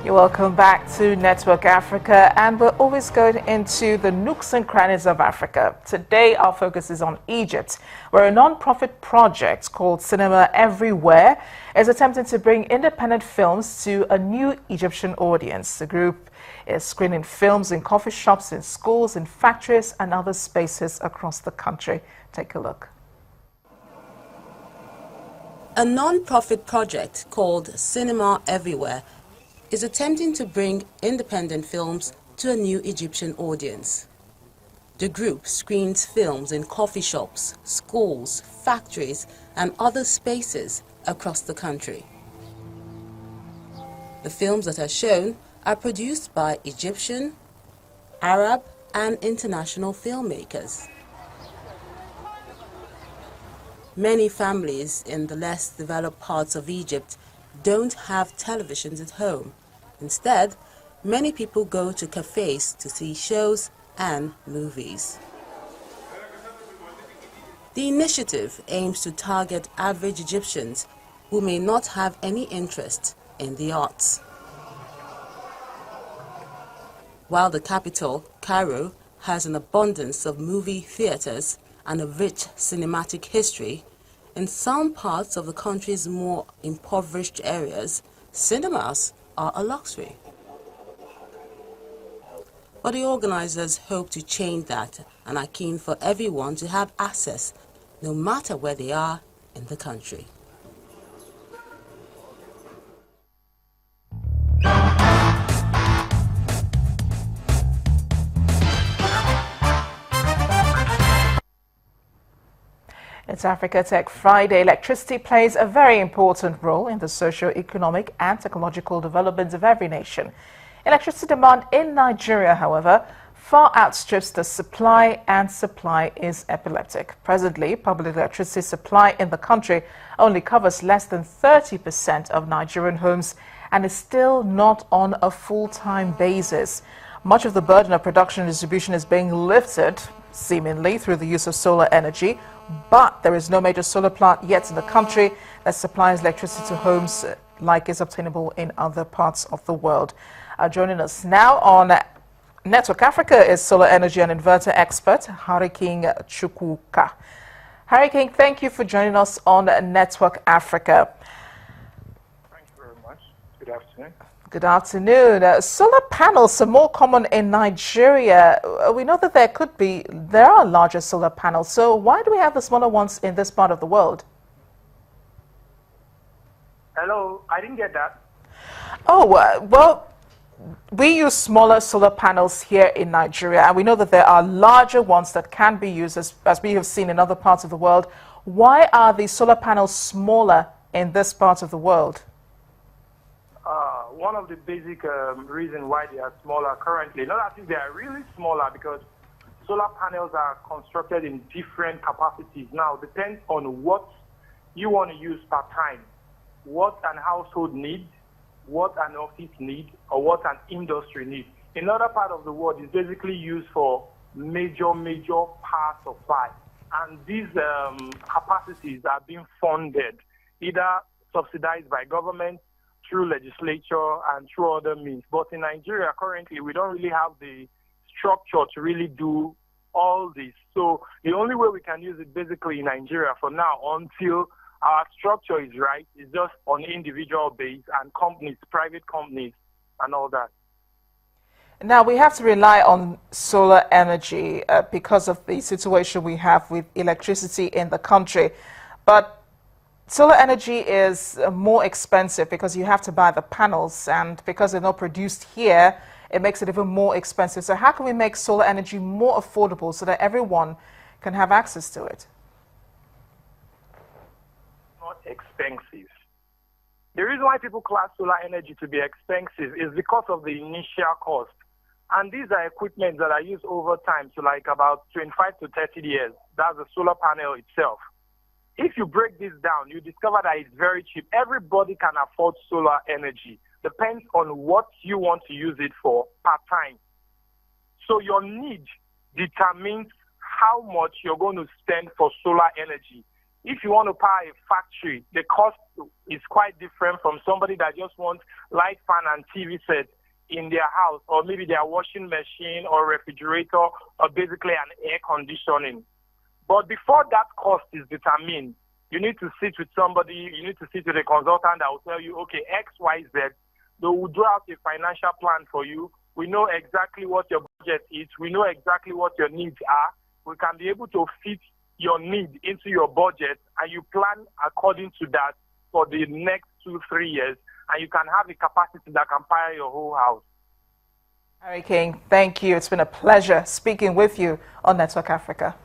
You're welcome back to Network Africa, and we're always going into the nooks and crannies of Africa. Today, our focus is on Egypt, where a non-profit project called Cinema Everywhere is attempting to bring independent films to a new Egyptian audience. The group is screening films in coffee shops, in schools, in factories, and other spaces across the country. Take a look. A non-profit project called Cinema Everywhere is attempting to bring independent films to a new Egyptian audience. The group screens films in coffee shops, schools, factories, and other spaces across the country. The films that are shown are produced by Egyptian, Arab, and international filmmakers. Many families in the less developed parts of Egypt don't have televisions at home. Instead, many people go to cafes to see shows and movies. The initiative aims to target average Egyptians who may not have any interest in the arts. While the capital, Cairo, has an abundance of movie theaters and a rich cinematic history, in some parts of the country's more impoverished areas, cinemas are a luxury. But the organizers hope to change that and are keen for everyone to have access, no matter where they are in the country. It's Africa Tech Friday. Electricity plays a very important role in the socio-economic and technological development of every nation. Electricity demand in Nigeria, however, far outstrips the supply, and supply is epileptic. Presently, public electricity supply in the country only covers less than 30% of Nigerian homes and is still not on a full-time basis. Much of the burden of production and distribution is being lifted, seemingly, through the use of solar energy, but there is no major solar plant yet in the country that supplies electricity to homes like is obtainable in other parts of the world. Joining us now on Network Africa is solar energy and inverter expert Harry King Chukwuka. Harry King, thank you for joining us on Network Africa. Thank you very much. Good afternoon. Good afternoon. Solar panels are more common in Nigeria. We know that there are larger solar panels. So why do we have the smaller ones in this part of the world? Hello, I didn't get that. Oh, well, we use smaller solar panels here in Nigeria, and we know that there are larger ones that can be used as we have seen in other parts of the world. Why are the solar panels smaller in this part of the world? One of the basic reasons why they are smaller currently, not that they are really smaller, because solar panels are constructed in different capacities. Now, it depends on what you want to use per time, what an household needs, what an office needs, or what an industry needs. In other part of the world, it's basically used for major power supply. And these capacities are being funded, either subsidized by government, through legislature, and through other means. But in Nigeria, currently, we don't really have the structure to really do all this. So the only way we can use it basically in Nigeria for now, until our structure is right, is just on individual base and companies, private companies, and all that. Now, we have to rely on solar energy because of the situation we have with electricity in the country. But solar energy is more expensive because you have to buy the panels, and because they're not produced here, it makes it even more expensive. So how can we make solar energy more affordable so that everyone can have access to it? Not expensive. The reason why people class solar energy to be expensive is because of the initial cost. And these are equipment that are used over time, so like about 25 to 30 years. That's the solar panel itself. If you break this down, you discover that it's very cheap. Everybody can afford solar energy. Depends on what you want to use it for per time. So your need determines how much you're going to spend for solar energy. If you want to power a factory, the cost is quite different from somebody that just wants light, fan, and TV set in their house, or maybe their washing machine or refrigerator, or basically an air conditioning. But before that cost is determined, you need to sit with somebody, you need to sit with a consultant that will tell you, okay, X, Y, Z. They will draw out a financial plan for you. We know exactly what your budget is. We know exactly what your needs are. We can be able to fit your need into your budget, and you plan according to that for the next 2-3 years, and you can have a capacity that can power your whole house. Harry King, thank you. It's been a pleasure speaking with you on Network Africa.